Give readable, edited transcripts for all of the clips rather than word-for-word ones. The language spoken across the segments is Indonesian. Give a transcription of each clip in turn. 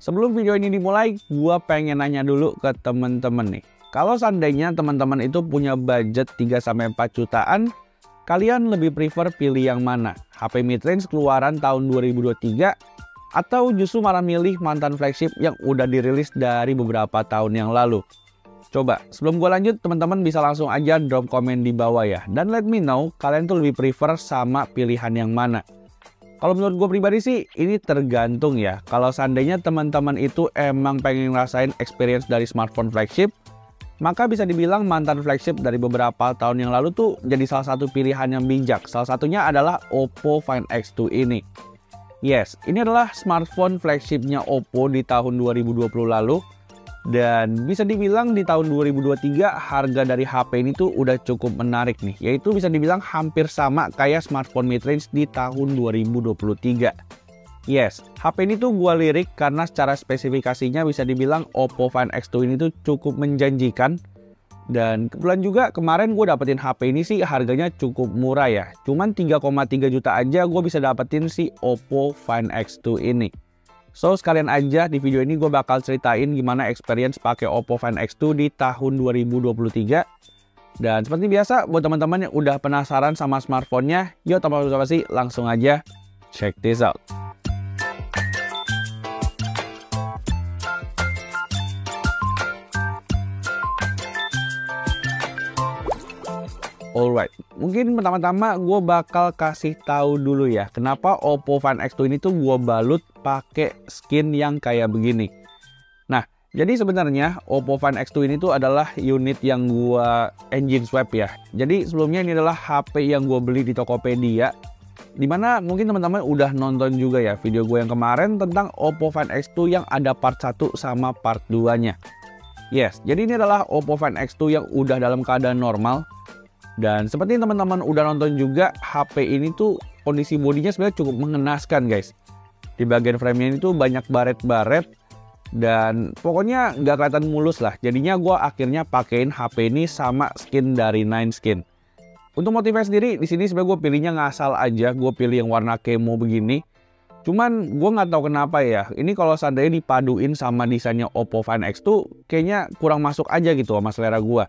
Sebelum video ini dimulai, gua pengen nanya dulu ke temen-temen nih. Kalau seandainya teman-teman itu punya budget 3-4 jutaan, kalian lebih prefer pilih yang mana? HP mid-range keluaran tahun 2023 atau justru malah milih mantan flagship yang udah dirilis dari beberapa tahun yang lalu? Coba, sebelum gue lanjut, teman-teman bisa langsung aja drop komen di bawah ya. Dan let me know, kalian tuh lebih prefer sama pilihan yang mana. Kalau menurut gue pribadi sih, ini tergantung ya. Kalau seandainya teman-teman itu emang pengen ngerasain experience dari smartphone flagship, maka bisa dibilang mantan flagship dari beberapa tahun yang lalu tuh jadi salah satu pilihan yang bijak. Salah satunya adalah Oppo Find X2 ini. Yes, ini adalah smartphone flagshipnya Oppo di tahun 2020 lalu. Dan bisa dibilang di tahun 2023 harga dari HP ini tuh udah cukup menarik nih. Yaitu bisa dibilang hampir sama kayak smartphone mid-range di tahun 2023. Yes, HP ini tuh gua lirik karena secara spesifikasinya bisa dibilang Oppo Find X2 ini tuh cukup menjanjikan. Dan kebetulan juga kemarin gue dapetin HP ini sih harganya cukup murah ya. Cuman 3,3 juta aja gue bisa dapetin si Oppo Find X2 ini. So sekalian aja di video ini gue bakal ceritain gimana experience pakai Oppo Find X2 di tahun 2023. Dan seperti biasa buat teman-teman yang udah penasaran sama smartphone-nya, yuk tanpa basa-basi langsung aja check this out. Alright, mungkin pertama-tama gue bakal kasih tahu dulu ya kenapa Oppo Find X2 ini tuh gue balut pakai skin yang kayak begini. Nah, jadi sebenarnya Oppo Find X2 ini tuh adalah unit yang gue engine swap ya. Jadi sebelumnya ini adalah HP yang gue beli di Tokopedia, dimana mungkin teman-teman udah nonton juga ya video gue yang kemarin tentang Oppo Find X2 yang ada part 1 sama part 2-nya. Yes, jadi ini adalah Oppo Find X2 yang udah dalam keadaan normal. Dan seperti teman-teman udah nonton juga, HP ini tuh kondisi bodinya sebenarnya cukup mengenaskan guys. Di bagian framenya ini tuh banyak baret-baret dan pokoknya nggak kelihatan mulus lah. Jadinya gue akhirnya pakein HP ini sama skin dari Nine Skin. Untuk motifnya sendiri di sini sebenarnya gue pilihnya ngasal aja, gue pilih yang warna kemo begini. Cuman gue nggak tahu kenapa ya, ini kalau seandainya dipaduin sama desainnya Oppo Find X2 kayaknya kurang masuk aja gitu sama selera gue.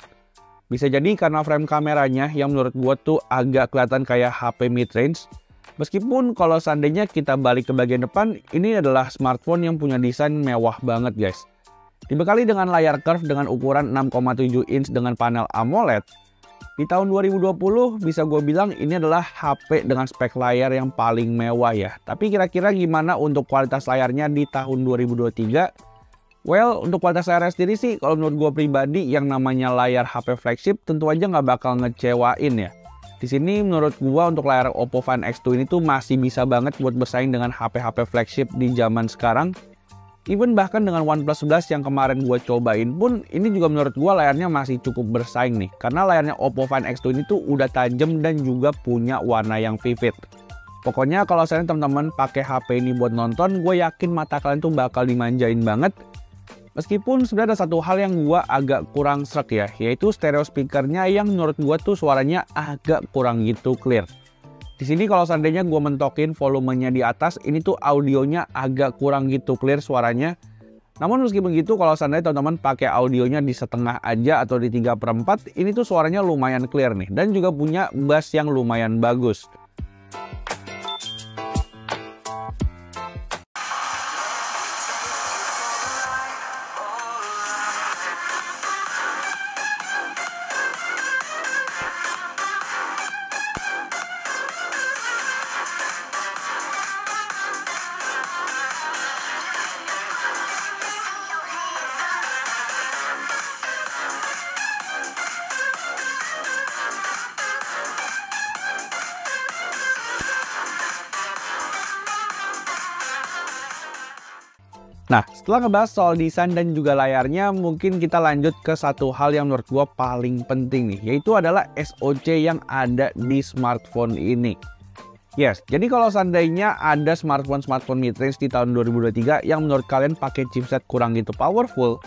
Bisa jadi karena frame kameranya yang menurut gue tuh agak kelihatan kayak HP mid-range. Meskipun kalau seandainya kita balik ke bagian depan, ini adalah smartphone yang punya desain mewah banget guys. Dibekali dengan layar curve dengan ukuran 6,7 inch dengan panel AMOLED. Di tahun 2020 bisa gue bilang ini adalah HP dengan spek layar yang paling mewah ya. Tapi kira-kira gimana untuk kualitas layarnya di tahun 2023? Well, untuk kualitas layar sendiri sih, kalau menurut gue pribadi, yang namanya layar HP flagship tentu aja nggak bakal ngecewain ya. Di sini menurut gue untuk layar Oppo Find X2 ini tuh masih bisa banget buat bersaing dengan HP-HP flagship di zaman sekarang. Even bahkan dengan OnePlus 11 yang kemarin gue cobain pun, ini juga menurut gue layarnya masih cukup bersaing nih. Karena layarnya Oppo Find X2 ini tuh udah tajam dan juga punya warna yang vivid. Pokoknya kalau saya teman-teman pakai HP ini buat nonton, gue yakin mata kalian tuh bakal dimanjain banget. Meskipun sebenarnya ada satu hal yang gue agak kurang srek ya, yaitu stereo speakernya yang menurut gue tuh suaranya agak kurang gitu clear. Di sini kalau seandainya gue mentokin volumenya di atas, ini tuh audionya agak kurang gitu clear suaranya. Namun meskipun begitu, kalau seandainya teman-teman pakai audionya di setengah aja atau di 3/4, ini tuh suaranya lumayan clear nih, dan juga punya bass yang lumayan bagus. Nah, setelah ngebahas soal desain dan juga layarnya, mungkin kita lanjut ke satu hal yang menurut gua paling penting nih, yaitu adalah SoC yang ada di smartphone ini. Yes, jadi kalau seandainya ada smartphone mid-range di tahun 2023 yang menurut kalian pakai chipset kurang gitu powerful,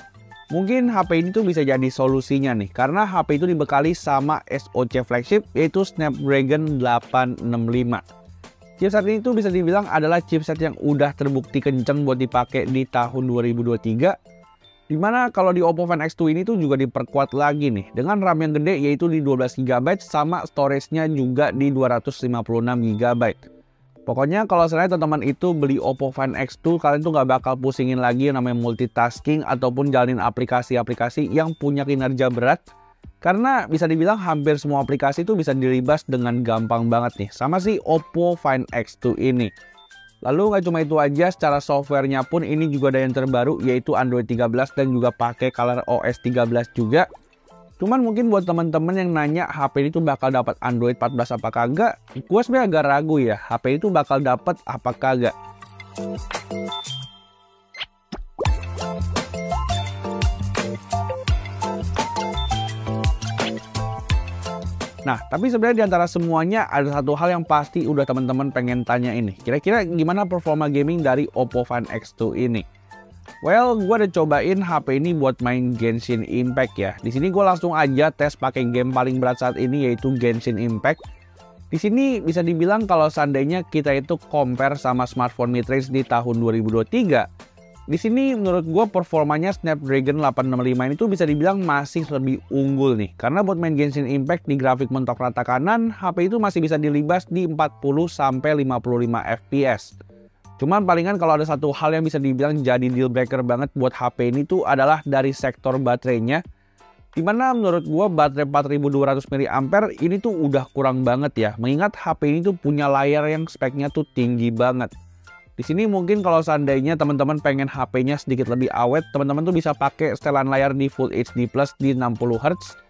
mungkin HP ini tuh bisa jadi solusinya nih, karena HP itu dibekali sama SoC flagship yaitu Snapdragon 865. Chipset ini tuh bisa dibilang adalah chipset yang udah terbukti kenceng buat dipakai di tahun 2023. Dimana kalau di Oppo Find X2 ini tuh juga diperkuat lagi nih dengan RAM yang gede yaitu di 12GB sama storage-nya juga di 256GB. Pokoknya kalau selain teman-teman itu beli Oppo Find X2, kalian tuh nggak bakal pusingin lagi yang namanya multitasking ataupun jalanin aplikasi-aplikasi yang punya kinerja berat. Karena bisa dibilang hampir semua aplikasi itu bisa dilibas dengan gampang banget nih sama si Oppo Find X2 ini. Lalu nggak cuma itu aja, secara softwarenya pun ini juga ada yang terbaru yaitu Android 13 dan juga pakai ColorOS 13 juga. Cuman mungkin buat teman-teman yang nanya HP ini tuh bakal dapat Android 14 apa kagak, gue sebenarnya agak ragu ya, HP itu bakal dapat apa kagak. Nah, tapi sebenarnya di antara semuanya ada satu hal yang pasti udah teman-teman pengen tanya ini. Kira-kira gimana performa gaming dari Oppo Find X2 ini? Well, gue udah cobain HP ini buat main Genshin Impact ya. Di sini gue langsung aja tes pakai game paling berat saat ini yaitu Genshin Impact. Di sini bisa dibilang kalau seandainya kita itu compare sama smartphone mid-range di tahun 2023. Di sini menurut gue performanya Snapdragon 865 ini tuh bisa dibilang masih lebih unggul nih. Karena buat main Genshin Impact di grafik mentok rata kanan, HP itu masih bisa dilibas di 40-55 fps. Cuman palingan kalau ada satu hal yang bisa dibilang jadi deal breaker banget buat HP ini tuh adalah dari sektor baterainya. Dimana menurut gue baterai 4200 mAh ini tuh udah kurang banget ya. Mengingat HP ini tuh punya layar yang speknya tuh tinggi banget. Di sini mungkin kalau seandainya teman-teman pengen HP-nya sedikit lebih awet, teman-teman tuh bisa pakai setelan layar di Full HD Plus di 60Hz.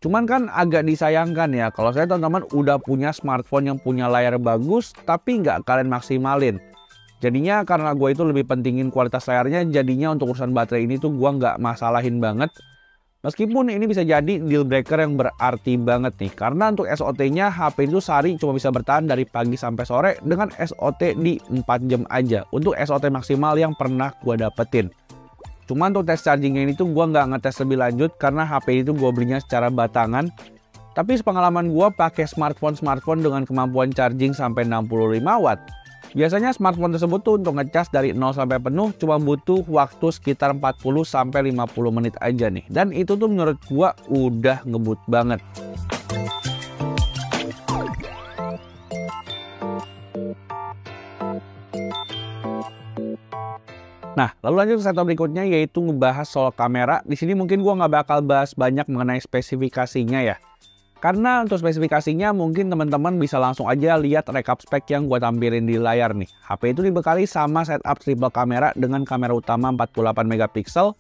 Cuman kan agak disayangkan ya, kalau saya teman-teman udah punya smartphone yang punya layar bagus, tapi nggak kalian maksimalin. Jadinya karena gue itu lebih pentingin kualitas layarnya, jadinya untuk urusan baterai ini tuh gue nggak masalahin banget. Meskipun ini bisa jadi deal breaker yang berarti banget nih. Karena untuk SOT-nya HP itu sehari cuma bisa bertahan dari pagi sampai sore dengan SOT di 4 jam aja. Untuk SOT maksimal yang pernah gue dapetin. Cuman untuk tes chargingnya ini tuh gue nggak ngetes lebih lanjut karena HP itu gue belinya secara batangan. Tapi sepengalaman gue pakai smartphone dengan kemampuan charging sampai 65 watt. Biasanya smartphone tersebut tuh untuk ngecas dari 0 sampai penuh cuma butuh waktu sekitar 40 sampai 50 menit aja nih. Dan itu tuh menurut gua udah ngebut banget. Nah, lalu lanjut ke sektor berikutnya yaitu ngebahas soal kamera. Di sini mungkin gua nggak bakal bahas banyak mengenai spesifikasinya ya. Karena untuk spesifikasinya mungkin teman-teman bisa langsung aja lihat rekap spek yang gue tampilin di layar nih. HP itu dibekali sama setup triple kamera dengan kamera utama 48 megapiksel.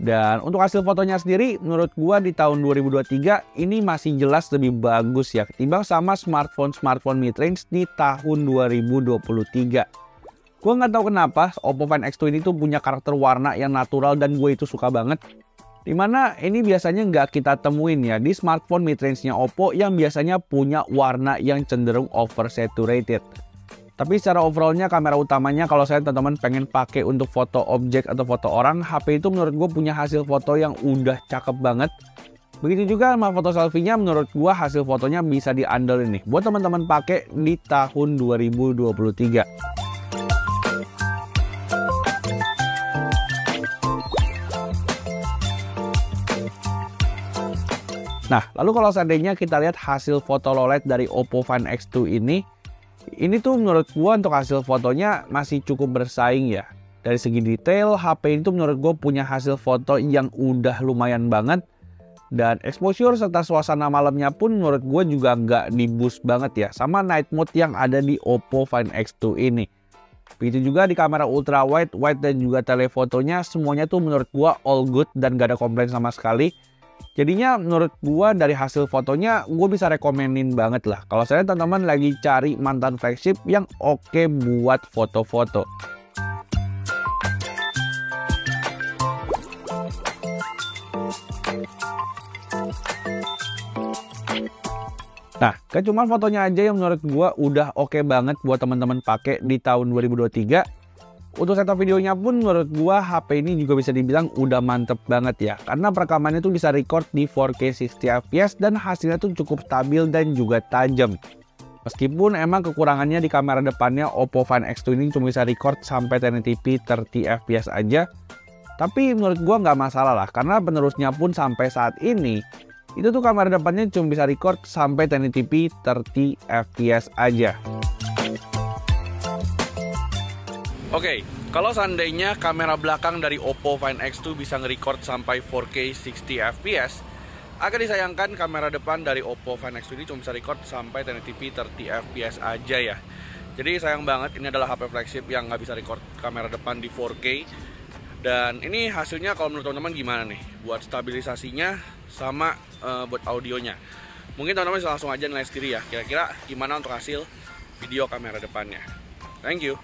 Dan untuk hasil fotonya sendiri menurut gue di tahun 2023 ini masih jelas lebih bagus ya ketimbang sama smartphone mid-range di tahun 2023. Gue nggak tahu kenapa Oppo Find X2 ini tuh punya karakter warna yang natural dan gue itu suka banget. Dimana ini biasanya nggak kita temuin ya di smartphone mid-range-nya Oppo yang biasanya punya warna yang cenderung oversaturated. Tapi secara overallnya kamera utamanya kalau saya teman-teman pengen pakai untuk foto objek atau foto orang, HP itu menurut gue punya hasil foto yang udah cakep banget. Begitu juga sama foto selfie-nya menurut gue hasil fotonya bisa diandelin nih buat teman-teman pakai di tahun 2023. Nah, lalu kalau seandainya kita lihat hasil foto low light dari Oppo Find X2 ini tuh menurut gua untuk hasil fotonya masih cukup bersaing ya. Dari segi detail, HP itu menurut gua punya hasil foto yang udah lumayan banget. Dan exposure serta suasana malamnya pun menurut gua juga nggak di-boost banget ya. Sama night mode yang ada di Oppo Find X2 ini. Begitu juga di kamera ultra wide, dan juga telefotonya semuanya tuh menurut gua all good dan gak ada komplain sama sekali. Jadinya menurut gua dari hasil fotonya gua bisa rekomenin banget lah kalau saya teman-teman lagi cari mantan flagship yang oke buat foto-foto. Nah, gak cuma fotonya aja yang menurut gua udah oke banget buat teman-teman pakai di tahun 2023. Untuk setup videonya pun menurut gua HP ini juga bisa dibilang udah mantep banget ya. Karena perekamannya tuh bisa record di 4K 60 fps dan hasilnya tuh cukup stabil dan juga tajam. Meskipun emang kekurangannya di kamera depannya Oppo Find X2 ini cuma bisa record sampai 1080p 30 fps aja. Tapi menurut gua nggak masalah lah, karena penerusnya pun sampai saat ini itu tuh kamera depannya cuma bisa record sampai 1080p 30 fps aja. Oke, kalau seandainya kamera belakang dari Oppo Find X2 bisa nge-record sampai 4K 60 fps, agak disayangkan kamera depan dari Oppo Find X2 ini cuma bisa record sampai 1080p 30 fps aja ya. Jadi sayang banget, ini adalah HP flagship yang nggak bisa record kamera depan di 4K. Dan ini hasilnya kalau menurut teman-teman gimana nih? Buat stabilisasinya sama buat audionya. Mungkin teman-teman bisa langsung aja nilai sendiri ya, kira-kira gimana untuk hasil video kamera depannya. Thank you.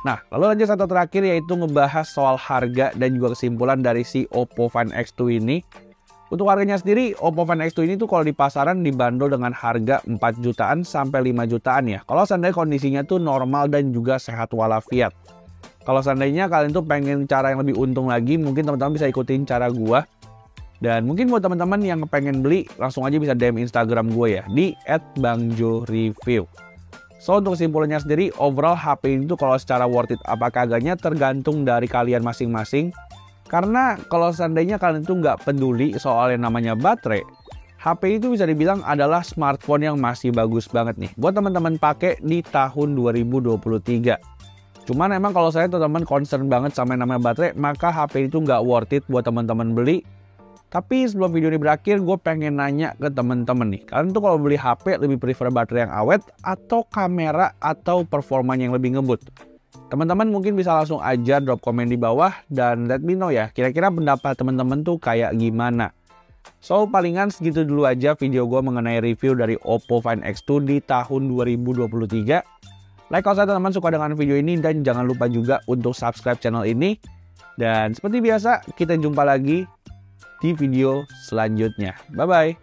Nah, lalu lanjut satu terakhir, yaitu ngebahas soal harga dan juga kesimpulan dari si Oppo Find X2 ini. Untuk harganya sendiri, Oppo Find X2 ini tuh kalau di pasaran dibanderol dengan harga 4 jutaan sampai 5 jutaan ya. Kalau seandainya kondisinya tuh normal dan juga sehat walafiat. Kalau seandainya kalian tuh pengen cara yang lebih untung lagi, mungkin teman-teman bisa ikutin cara gua. Dan mungkin buat teman-teman yang pengen beli, langsung aja bisa DM Instagram gue ya, di @bangjoreview. So, untuk kesimpulannya sendiri, overall HP ini tuh kalau secara worth it apa kagaknya tergantung dari kalian masing-masing. Karena kalau seandainya kalian tuh nggak peduli soal yang namanya baterai, HP itu bisa dibilang adalah smartphone yang masih bagus banget nih buat teman-teman pakai di tahun 2023. Cuman emang kalau saya teman-teman concern banget sama yang namanya baterai, maka HP itu nggak worth it buat teman-teman beli. Tapi sebelum video ini berakhir, gue pengen nanya ke temen-temen nih. Kalian tuh kalau beli HP lebih prefer baterai yang awet, atau kamera, atau performanya yang lebih ngebut? Teman-teman mungkin bisa langsung aja drop komen di bawah, dan let me know ya, kira-kira pendapat teman-teman tuh kayak gimana? So, palingan segitu dulu aja video gue mengenai review dari Oppo Find X2 di tahun 2023. Like kalau teman-teman suka dengan video ini, dan jangan lupa juga untuk subscribe channel ini. Dan seperti biasa, kita jumpa lagi di video selanjutnya. Bye-bye.